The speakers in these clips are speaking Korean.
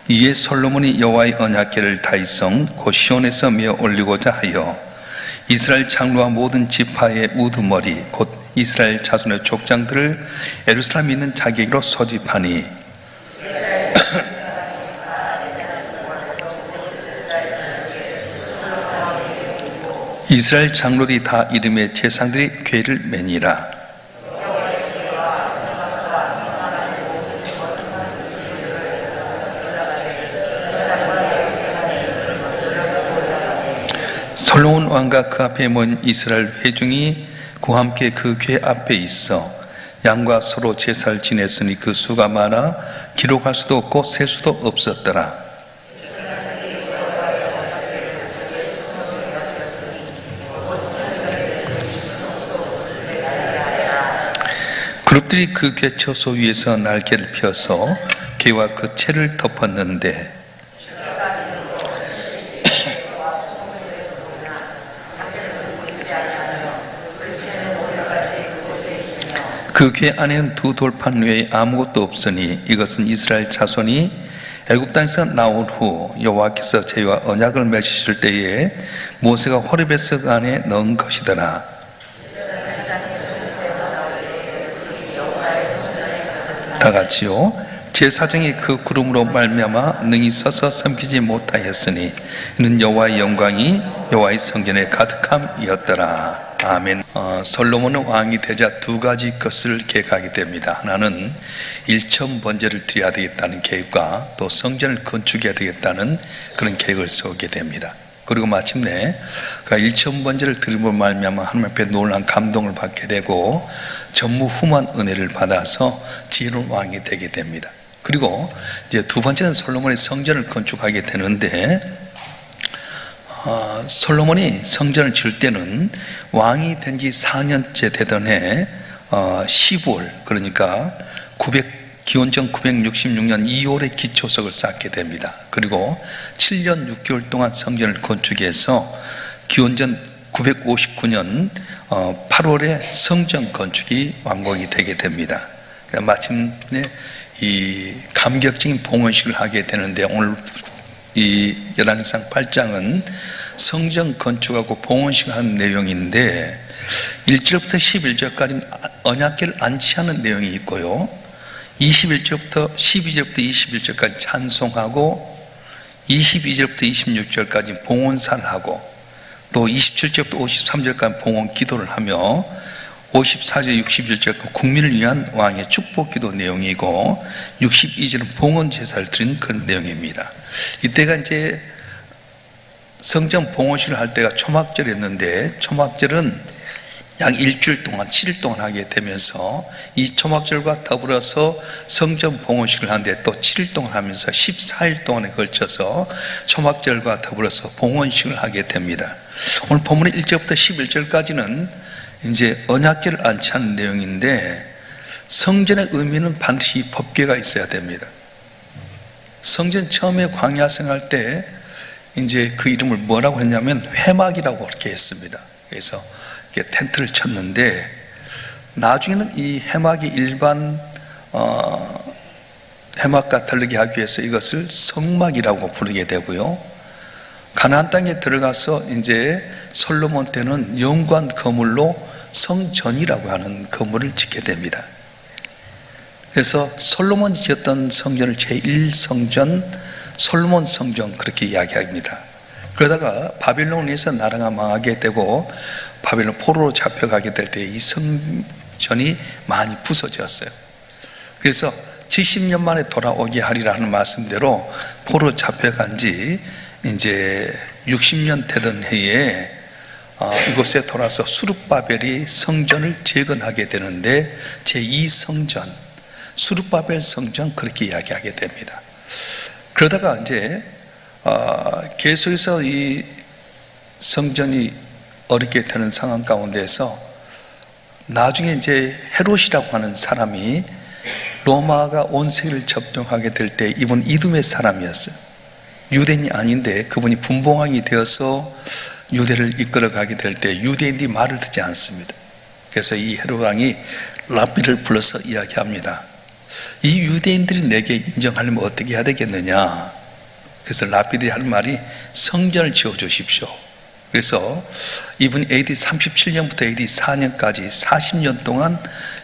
이에 솔로몬이 여호와의 언약궤를 다윗성 곧 시온에서 메어 올리고자 하여 이스라엘 장로와 모든 지파의 우두머리 곧 이스라엘 자손의 족장들을 예루살렘에 있는 자기에게로 소집하니 이스라엘 장로들이 다 이름의 제상들이 궤를 매니라. 솔로몬 왕과 그 앞에 모인 이스라엘 회중이 그와 함께 그 궤 앞에 있어 양과 서로 제사를 지냈으니 그 수가 많아 기록할 수도 없고 셀 수도 없었더라. 그룹들이 그 궤 처소 위에서 날개를 펴서 궤와 그 채를 덮었는데 그 궤 안에는 두 돌판 외에 아무것도 없으니 이것은 이스라엘 자손이 애굽 땅에서 나온 후 여호와께서 저희와 언약을 맺으실 때에 모세가 호렙에서 그 안에 넣은 것이더라. 다 같이요. 제사장이 그 구름으로 말미암아 능히 서서 섬기지 못하였으니 이는 여호와의 영광이 여호와의 성전에 가득함이었더라. 아멘. 솔로몬은 왕이 되자 두 가지 것을 계획하게 됩니다. 하나는 일천 번제를 드려야 되겠다는 계획과 또 성전을 건축해야 되겠다는 그런 계획을 세우게 됩니다. 그리고 마침내 그 일천 번제를 드림으로 말미암아 하나님 앞에 놀라운 감동을 받게 되고 전무후무한 은혜를 받아서 지혜로운 왕이 되게 됩니다. 그리고 이제 두 번째는 솔로몬이 성전을 건축하게 되는데 솔로몬이 성전을 지을 때는 왕이 된 지 4년째 되던 해 10월 그러니까 기원전 966년 2월에 기초석을 쌓게 됩니다. 그리고 7년 6개월 동안 성전을 건축해서 기원전 959년 8월에 성전 건축이 완공이 되게 됩니다. 마침내 이 감격적인 봉헌식을 하게 되는데 오늘 이 열왕기상 8장은 성전 건축하고 봉헌식을 하는 내용인데 1절부터 11절까지는 언약궤를 안치하는 내용이 있고요 21절부터 12절부터 21절까지 찬송하고 22절부터 26절까지 봉헌사를 하고 또 27절부터 53절까지 봉헌 기도를 하며 54절 61절까지 국민을 위한 왕의 축복기도 내용이고 62절은 봉헌 제사를 드린 그런 내용입니다. 이때가 이제 성전 봉헌식을 할 때가 초막절이었는데 초막절은 약 일주일 동안 7일 동안 하게 되면서 이 초막절과 더불어서 성전 봉헌식을 하는데 또 7일 동안 하면서 14일 동안에 걸쳐서 초막절과 더불어서 봉헌식을 하게 됩니다. 오늘 본문의 1절부터 11절까지는 이제 언약궤를 안치하는 내용인데 성전의 의미는 반드시 법궤가 있어야 됩니다. 성전 처음에 광야 생활 때 이제 그 이름을 뭐라고 했냐면 회막이라고 그렇게 했습니다. 그래서 이렇게 텐트를 쳤는데 나중에는 이 회막이 일반 회막과 다르게 하기 위해서 이것을 성막이라고 부르게 되고요. 가나안 땅에 들어가서 이제 솔로몬 때는 영관 건물로 성전이라고 하는 건물을 짓게 됩니다. 그래서 솔로몬이 지었던 성전을 제1성전 솔로몬 성전 그렇게 이야기합니다. 그러다가 바빌론에서 나라가 망하게 되고 바빌론 포로로 잡혀가게 될 때 이 성전이 많이 부서졌어요. 그래서 70년 만에 돌아오게 하리라 하는 말씀대로 포로 잡혀간 지 이제 60년 되던 해에 이곳에 돌아서 수룹바벨이 성전을 재건하게 되는데 제2성전 수룹바벨 성전 그렇게 이야기하게 됩니다. 그러다가 이제 계속해서 이 성전이 어렵게 되는 상황 가운데서 나중에 이제 헤롯이라고 하는 사람이 로마가 온 세계를 점령하게 될 때 이분 이두메 사람이었어요. 유대인이 아닌데 그분이 분봉왕이 되어서 유대를 이끌어가게 될 때 유대인들이 말을 듣지 않습니다. 그래서 이 헤롯 왕이 랍비를 불러서 이야기합니다. 이 유대인들이 내게 인정하려면 어떻게 해야 되겠느냐? 그래서 랍비들이 하는 말이 성전을 지어주십시오. 그래서 이분이 AD 37년부터 AD 4년까지 40년 동안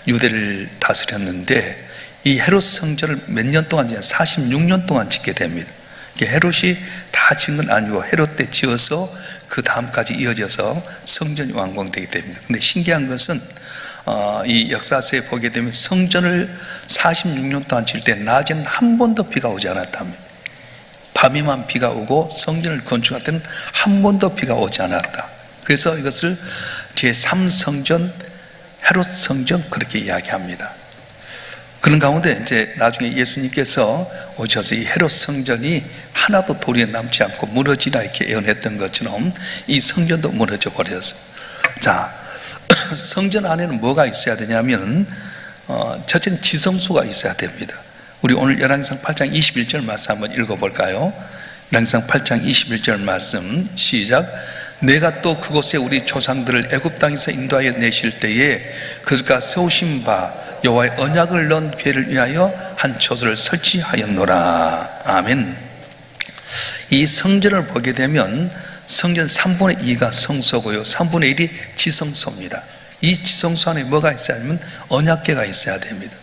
유대를 다스렸는데, 이 헤롯 성전을 몇 년 동안, 46년 동안 짓게 됩니다. 헤롯이 다 지은 건 아니고 헤롯 때 지어서 그 다음까지 이어져서 성전이 완공되게 됩니다. 근데 신기한 것은 이 역사서에 보게 되면 성전을 46년 동안 지을 때 낮에는 한 번도 비가 오지 않았답니다. 밤에만 비가 오고 성전을 건축할 때는 한 번도 비가 오지 않았다. 그래서 이것을 제3성전, 헤롯 성전 그렇게 이야기합니다. 그런 가운데 이제 나중에 예수님께서 오셔서 이 헤롯 성전이 하나도 도리에 남지 않고 무너지라 이렇게 예언했던 것처럼 이 성전도 무너져 버렸어요. 자, 성전 안에는 뭐가 있어야 되냐면 첫째는 지성소가 있어야 됩니다. 우리 오늘 열왕기상 8장 21절 말씀 한번 읽어볼까요? 열왕기상 8장 21절 말씀 시작. 내가 또 그곳에 우리 조상들을 애굽 땅에서 인도하여 내실 때에 그가 세우신 바 여호와의 언약을 넣은 궤를 위하여 한 처소를 설치하였노라. 아멘. 이 성전을 보게 되면 성전 3분의 2가 성소고요, 3분의 1이 지성소입니다. 이 지성소 안에 뭐가 있어야 하면 언약궤가 있어야 됩니다.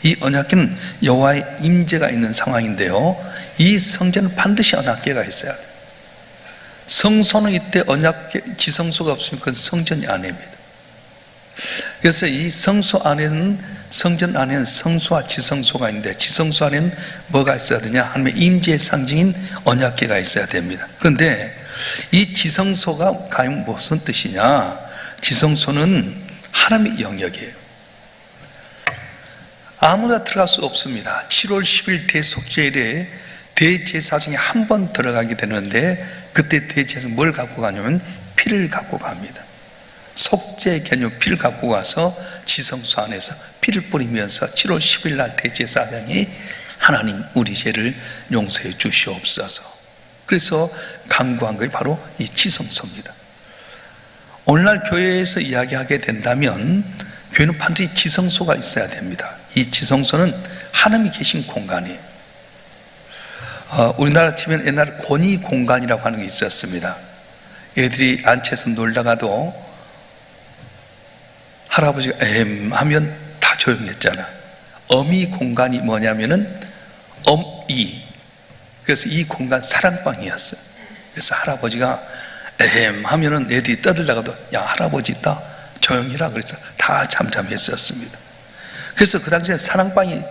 이 언약궤는 여호와의 임재가 있는 상황인데요, 이 성전은 반드시 언약궤가 있어야 돼요. 성소는 이때 언약궤, 지성소가 없으면 그건 성전이 아닙니다. 그래서 이 성소 안에는, 성전 안에는 성소와 지성소가 있는데, 지성소 안에는 뭐가 있어야 되냐 하면 임재의 상징인 언약궤가 있어야 됩니다. 그런데 이 지성소가 과연 무슨 뜻이냐? 지성소는 하나님의 영역이에요. 아무나 들어갈 수 없습니다. 7월 10일 대속죄일에 대제사장이 한 번 들어가게 되는데, 그때 대제사장은 뭘 갖고 가냐면 피를 갖고 갑니다. 속죄 개념 피를 갖고 가서 지성소 안에서 피를 뿌리면서 7월 10일 날 대제사장이 하나님 우리 죄를 용서해 주시옵소서, 그래서 간구한 것이 바로 이 지성소입니다. 오늘날 교회에서 이야기하게 된다면 교회는 반드시 지성소가 있어야 됩니다. 이 지성소는 하나님이 계신 공간이에요. 우리나라 치면 옛날에 권위공간이라고 하는 게 있었습니다. 애들이 앉혀서 놀다가도 할아버지가 하면 다 조용했잖아. 어미 공간이 뭐냐면은 엄이, 그래서 이 공간 사랑방이었어요. 그래서 할아버지가 하면은 애들이 떠들다가도 야 할아버지 있다 조용히라, 그래서 다 잠잠했었습니다. 그래서 그 당시에 사랑방이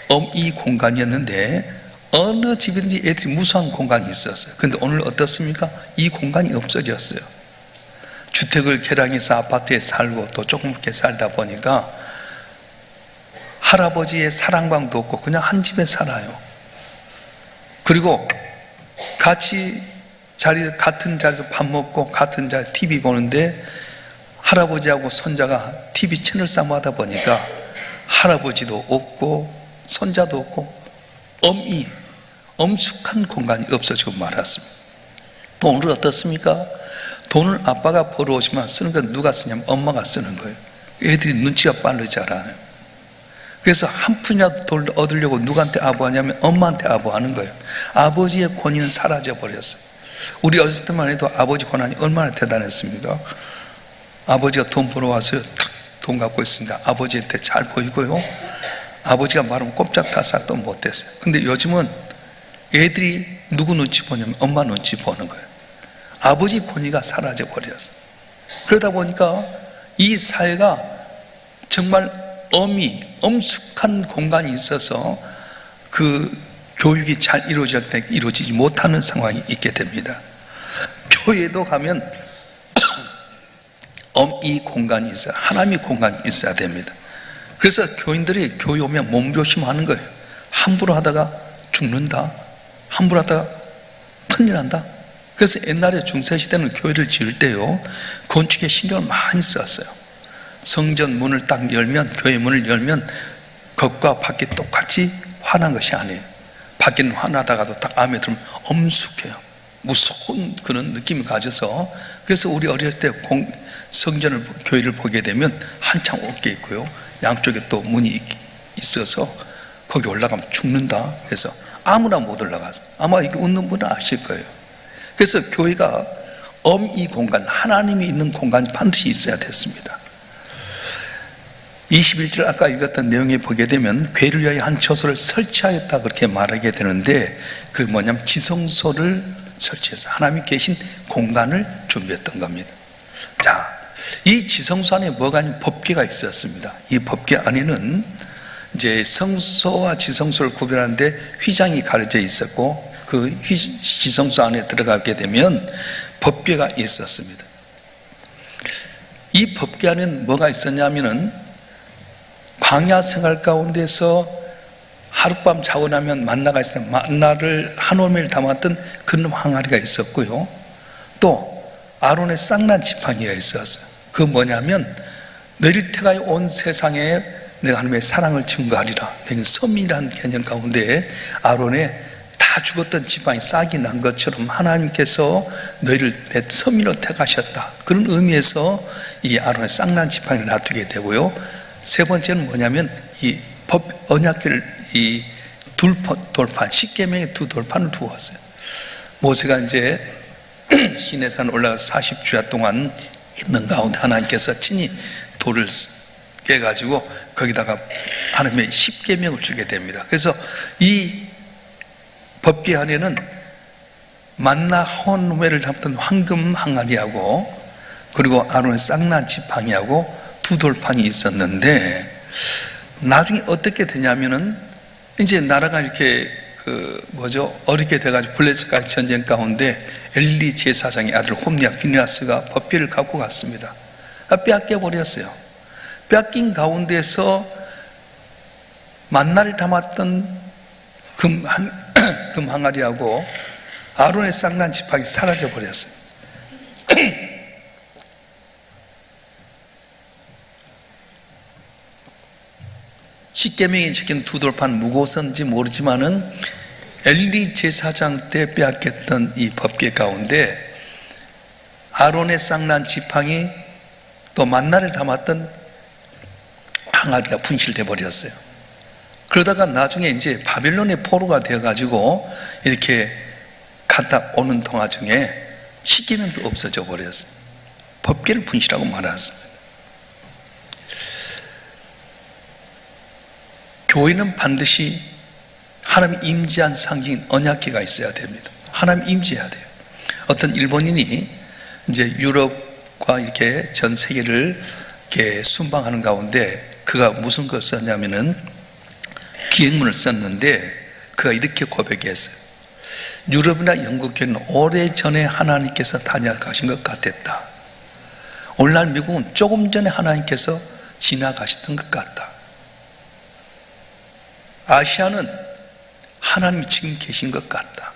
엄이 공간이었는데 어느 집인지 애들이 무서운 공간이 있었어요. 그런데 오늘 어떻습니까? 이 공간이 없어졌어요. 주택을 개량해서 아파트에 살고 또 조그맣게 살다 보니까 할아버지의 사랑방도 없고 그냥 한 집에 살아요. 그리고 같이 같은 자리에서 밥 먹고 같은 자리에 TV 보는데 할아버지하고 손자가 TV 채널 싸움하다 보니까 할아버지도 없고 손자도 없고 엄숙한 공간이 없어지고 말았습니다. 또 오늘 어떻습니까? 돈을 아빠가 벌어오시면 쓰는 건 누가 쓰냐면 엄마가 쓰는 거예요. 애들이 눈치가 빠르잖아요. 그래서 한 푼이라도 돈을 얻으려고 누구한테 아부하냐면 엄마한테 아부하는 거예요. 아버지의 권위는 사라져 버렸어요. 우리 어렸을 때만 해도 아버지 권한이 얼마나 대단했습니까? 아버지가 돈 벌어와서 돈 갖고 있으니까 아버지한테 잘 보이고요, 아버지가 말하면 꼼짝달싹도 못했어요. 근데 요즘은 애들이 누구 눈치 보냐면 엄마 눈치 보는 거예요. 아버지 권위가 사라져 버렸어요. 그러다 보니까 이 사회가 정말 엄숙한 공간이 있어서 그 교육이 잘 이루어지지 못하는 상황이 있게 됩니다. 교회도 가면 이 공간이 있어요. 하나님의 공간이 있어야 됩니다. 그래서 교인들이 교회 오면 몸조심하는 거예요. 함부로 하다가 죽는다, 함부로 하다가 큰일 난다. 그래서 옛날에 중세시대는 교회를 지을 때요, 건축에 신경을 많이 썼어요. 성전 문을 딱 열면, 교회 문을 열면 겉과 밖이 똑같이 환한 것이 아니에요. 밖에는 환하다가도 딱 안에 들으면 엄숙해요. 무서운 그런 느낌을 가져서, 그래서 우리 어렸을 때 성전을, 교회를 보게 되면 한참 높게 있고요, 양쪽에 또 문이 있어서 거기 올라가면 죽는다, 그래서 아무나 못 올라가서. 아마 이거 웃는 분은 아실 거예요. 그래서 교회가 엄이 공간, 하나님이 있는 공간이 반드시 있어야 됐습니다. 21절 아까 읽었던 내용에 보게 되면 교회를 위하여 한 처소를 설치하였다 그렇게 말하게 되는데, 그 뭐냐면 지성소를 설치해서 하나님이 계신 공간을 준비했던 겁니다. 자, 이 지성소 안에 뭐가 아닌 법궤가 있었습니다. 이 법궤 안에는 이제 성소와 지성소를 구별하는데 휘장이 가려져 있었고, 그 지성소 안에 들어가게 되면 법궤가 있었습니다. 이 법궤 안에는 뭐가 있었냐면은 광야 생활 가운데서 하룻밤 자고 나면 만나가 있을 때 만나를 한 오멜 담았던 큰 항아리가 있었고요, 또 아론의 쌍난 지팡이가 있었어요. 그 뭐냐면 너희를 택하여 온 세상에 내가 하나님의 사랑을 증거하리라. 내는 섬이라는 개념 가운데 아론의 다 죽었던 지팡이 싹이 난 것처럼 하나님께서 너희를 내 섬으로 택하셨다. 그런 의미에서 이 아론의 쌍난 지팡이를 놔두게 되고요, 세 번째는 뭐냐면 이 언약궤를 이 돌판, 십계명의 두 돌판을 두었어요. 모세가 이제 시내산 올라가서 40주야 동안 있는 가운데 하나님께서 친히 돌을 깨가지고 거기다가 하나님의 십계명을 주게 됩니다. 그래서 이 법궤 안에는 만나 헌회를 담던 황금 항아리하고, 그리고 아론의 쌍난 지팡이하고 두 돌판이 있었는데, 나중에 어떻게 되냐면은 이제 나라가 이렇게 어렵게 돼가지고 블레셋과의 전쟁 가운데 엘리 제사장의 아들 홈리와 비느하스가 법궤를 갖고 갔습니다. 빼앗겨 버렸어요. 빼앗긴 가운데서 만나를 담았던 금 항아리하고 아론의 쌍난 지팡이 사라져 버렸어요. 십계명이 적힌 두 돌판 무거웠는지 모르지만은 엘리 제사장 때 빼앗겼던 이 법궤 가운데 아론의 쌍난 지팡이 또 만나를 담았던 항아리가 분실돼 버렸어요. 그러다가 나중에 이제 바빌론의 포로가 되어가지고 이렇게 갔다 오는 동안 중에 십계명도 없어져 버렸어요. 법궤를 분실하고 말았어요. 교회는 반드시 하나님 임재한 상징인 언약궤가 있어야 됩니다. 하나님 임재해야 돼요. 어떤 일본인이 이제 유럽과 이렇게 전 세계를 이렇게 순방하는 가운데 그가 무슨 걸 썼냐면은 기행문을 썼는데, 그가 이렇게 고백했어요. 유럽이나 영국 교회는 오래전에 하나님께서 다녀가신 것 같았다. 오늘날 미국은 조금 전에 하나님께서 지나가셨던 것 같다. 아시아는 하나님이 지금 계신 것 같다.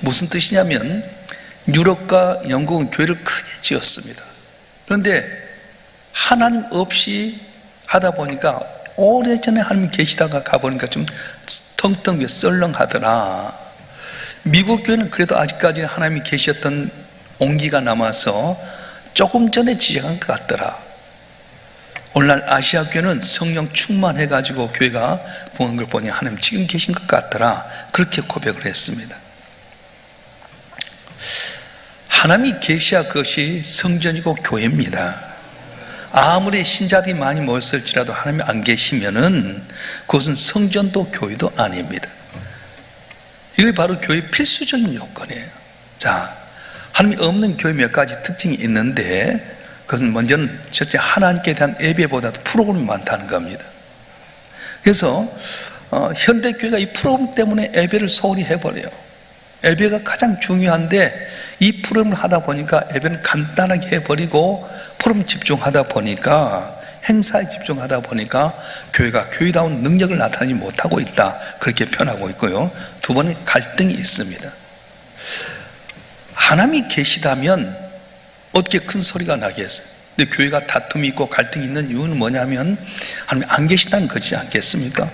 무슨 뜻이냐면 유럽과 영국은 교회를 크게 지었습니다. 그런데 하나님 없이 하다 보니까 오래전에 하나님이 계시다가 가보니까 좀 텅텅 썰렁하더라. 미국 교회는 그래도 아직까지 하나님이 계셨던 온기가 남아서 조금 전에 지정한 것 같더라. 오늘날 아시아 교회는 성령 충만해가지고 교회가 보는 걸 보니 하나님 지금 계신 것 같더라. 그렇게 고백을 했습니다. 하나님이 계셔야 그것이 성전이고 교회입니다. 아무리 신자들이 많이 모였을지라도 하나님이 안 계시면은 그것은 성전도 교회도 아닙니다. 이게 바로 교회의 필수적인 요건이에요. 자, 하나님이 없는 교회 몇 가지 특징이 있는데, 그것은 먼저는 첫째 하나님께 대한 예배보다도 프로그램이 많다는 겁니다. 그래서 현대교회가 이 프로그램 때문에 예배를 소홀히 해버려요. 예배가 가장 중요한데 이 프로그램을 하다 보니까 예배는 간단하게 해버리고 프로그램 집중하다 보니까, 행사에 집중하다 보니까 교회가 교회다운 능력을 나타내지 못하고 있다, 그렇게 표현하고 있고요. 두 번은 갈등이 있습니다. 하나님이 계시다면 어떻게 큰 소리가 나겠어요? 근데 교회가 다툼이 있고 갈등이 있는 이유는 뭐냐면 하나님이 안 계시다는 거지 않겠습니까?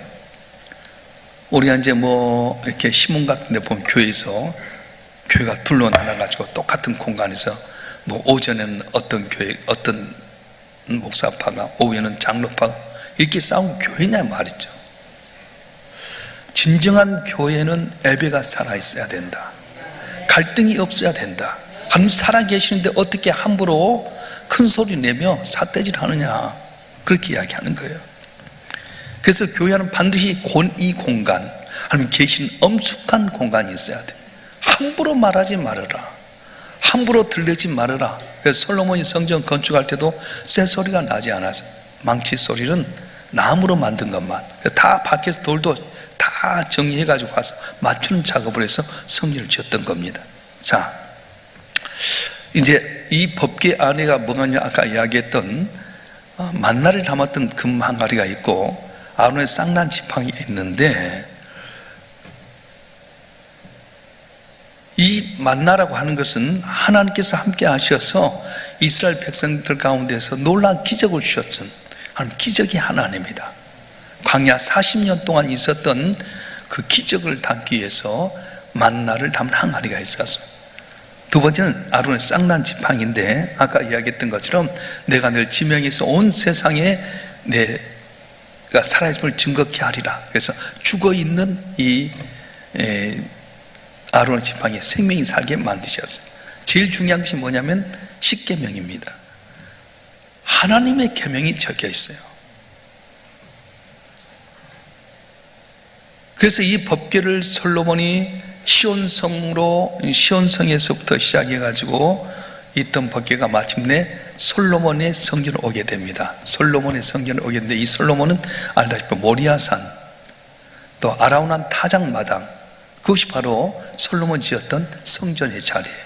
우리가 이제 이렇게 신문 같은 데 보면 교회가 둘로 나눠가지고 똑같은 공간에서 오전에는 어떤 목사파가, 오후에는 장로파가 이렇게 싸운 교회냐 말이죠. 진정한 교회는 예배가 살아있어야 된다. 갈등이 없어야 된다. 하나님 살아계시는데 어떻게 함부로 큰 소리 내며 삿대질 하느냐, 그렇게 이야기하는 거예요. 그래서 교회는 반드시 이 공간, 하나님 계신 엄숙한 공간이 있어야 돼. 함부로 말하지 말아라, 함부로 들리지 말아라. 그래서 솔로몬이 성전 건축할 때도 쇠 소리가 나지 않아서, 망치 소리는 나무로 만든 것만, 다 밖에서 돌도 다 정리해가지고 와서 맞추는 작업을 해서 성전을 지었던 겁니다. 자, 이제 이 법궤 안에가 뭐가냐, 아까 이야기했던 만나를 담았던 금 항아리가 있고 아론의 쌍난 지팡이 있는데, 이 만나라고 하는 것은 하나님께서 함께 하셔서 이스라엘 백성들 가운데서 놀라운 기적을 주셨던 하나님, 기적이 하나님입니다. 광야 40년 동안 있었던 그 기적을 담기 위해서 만나를 담은 항아리가 있었어요. 두 번째는 아론의 쌍난 지팡이인데, 아까 이야기했던 것처럼 내가 늘 지명해서 온 세상에 내가 살아있음을 증거케 하리라. 그래서 죽어있는 이 아론의 지팡이에 생명이 살게 만드셨어요. 제일 중요한 것이 뭐냐면 십계명입니다. 하나님의 계명이 적혀 있어요. 그래서 이 법궤를 솔로몬이 시온성에서부터 시작해가지고 있던 법궤가 마침내 솔로몬의 성전을 오게 됩니다. 솔로몬의 성전을 오게 되는데, 이 솔로몬은 알다시피 모리아산, 또 아라우난 타작마당, 그것이 바로 솔로몬이 지었던 성전의 자리예요.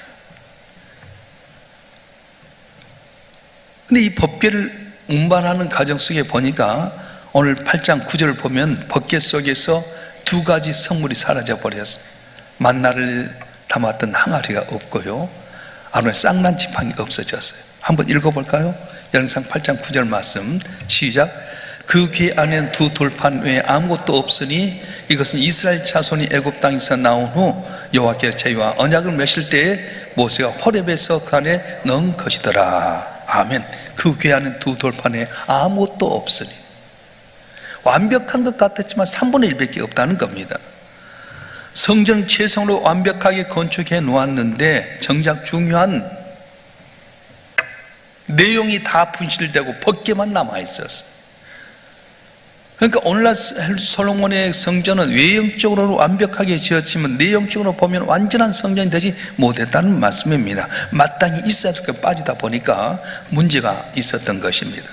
근데 이 법궤를 운반하는 과정 속에 보니까 오늘 8장 9절을 보면 법궤 속에서 두 가지 성물이 사라져 버렸어요. 만나를 담았던 항아리가 없고요, 아론의 쌍난 지팡이 없어졌어요. 한번 읽어볼까요? 열왕기상 8장 9절 말씀, 시작. 그 궤 안에는 두 돌판 외에 아무것도 없으니 이것은 이스라엘 자손이 애굽 땅에서 나온 후 여호와께서 저희와 언약을 맺을 때에 모세가 호렙에서 그 안에 넣은 것이더라. 아멘. 그 궤 안에는 두 돌판에 아무것도 없으니, 완벽한 것 같았지만 3분의 1밖에 없다는 겁니다. 성전 최성으로 완벽하게 건축해 놓았는데 정작 중요한 내용이 다 분실되고 법궤만 남아있었어요. 그러니까 오늘날 솔로몬의 성전은 외형적으로 완벽하게 지었지만 내용적으로 보면 완전한 성전이 되지 못했다는 말씀입니다. 마땅히 있어야 될 게 빠지다 보니까 문제가 있었던 것입니다.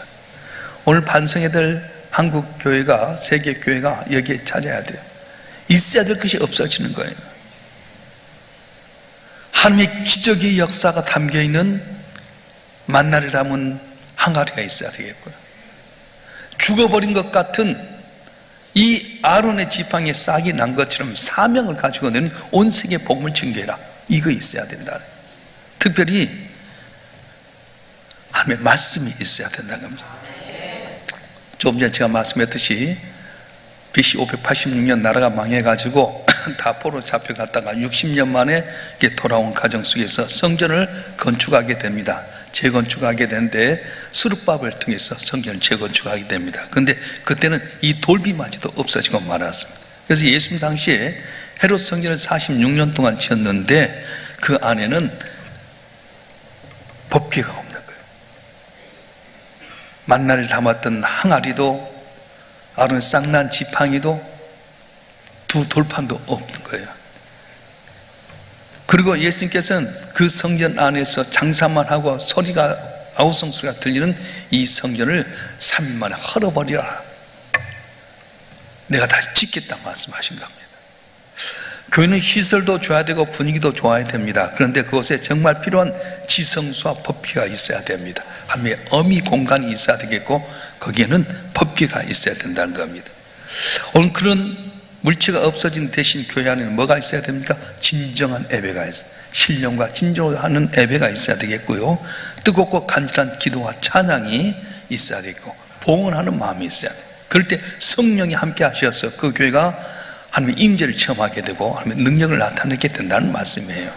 오늘 반성해야 될 한국 교회가, 세계 교회가 여기에 찾아야 돼요. 있어야 될 것이 없어지는 거예요. 하나님의 기적의 역사가 담겨있는 만나를 담은 항아리가 있어야 되겠고요, 죽어버린 것 같은 이 아론의 지팡이에 싹이 난 것처럼 사명을 가지고 너는 온 세계에 복음을 증거해라, 이거 있어야 된다. 특별히 하나님의 말씀이 있어야 된다는 겁니다. 조금 전에 제가 말씀했듯이 BC 586년 나라가 망해가지고 다포로 잡혀갔다가 60년 만에 돌아온 과정 속에서 성전을 건축하게 됩니다. 재건축하게 되는데 스룹바벨을 통해서 성전을 재건축하게 됩니다. 그런데 그때는 이 돌비마저도 없어지고 말았습니다. 그래서 예수님 당시에 헤롯 성전을 46년 동안 지었는데 그 안에는 법궤가 없는 거예요. 만나를 담았던 항아리도 아론의 쌍난 지팡이도 두 돌판도 없는 거예요. 그리고 예수님께서는 그 성전 안에서 장사만 하고 소리가, 아우성 소리가 들리는 이 성전을 3일 만에 헐어버리라, 내가 다시 짓겠다 말씀하신 겁니다. 교회는 시설도 줘야 되고 분위기도 좋아야 됩니다. 그런데 그것에 정말 필요한 지성수와 법궤가 있어야 됩니다. 하나님의 어미 공간이 있어야 되겠고 거기에는 법궤가 있어야 된다는 겁니다. 오늘 그런 물체가 없어진 대신 교회 안에는 뭐가 있어야 됩니까? 진정한 예배가 있어요. 신령과 진정으로 하는 예배가 있어야 되겠고요, 뜨겁고 간절한 기도와 찬양이 있어야 되겠고 봉헌하는 마음이 있어야 돼요. 그럴 때 성령이 함께 하셔서 그 교회가 하나님의 임재를 체험하게 되고 하나님의 능력을 나타내게 된다는 말씀이에요.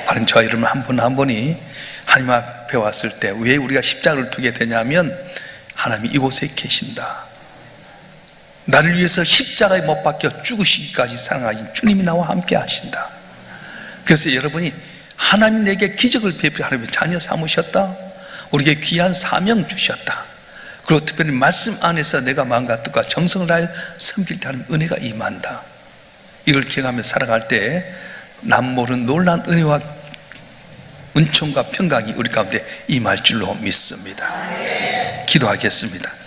바로 저희 여러분 한 분 한 분이 하나님 앞에 왔을 때 왜 우리가 십자가를 두게 되냐면 하나님이 이곳에 계신다, 나를 위해서 십자가에 못 박혀 죽으시기까지 사랑하신 주님이 나와 함께 하신다. 그래서 여러분이 하나님 내게 기적을 베풀어 자녀 삼으셨다, 우리에게 귀한 사명 주셨다, 그리고 특별히 말씀 안에서 내가 마음과 뜻과 정성을 다해 섬길 때 하는 은혜가 임한다. 이걸 기억하며 살아갈 때 남 모르는 놀라운 은혜와 은총과 평강이 우리 가운데 임할 줄로 믿습니다. 기도하겠습니다.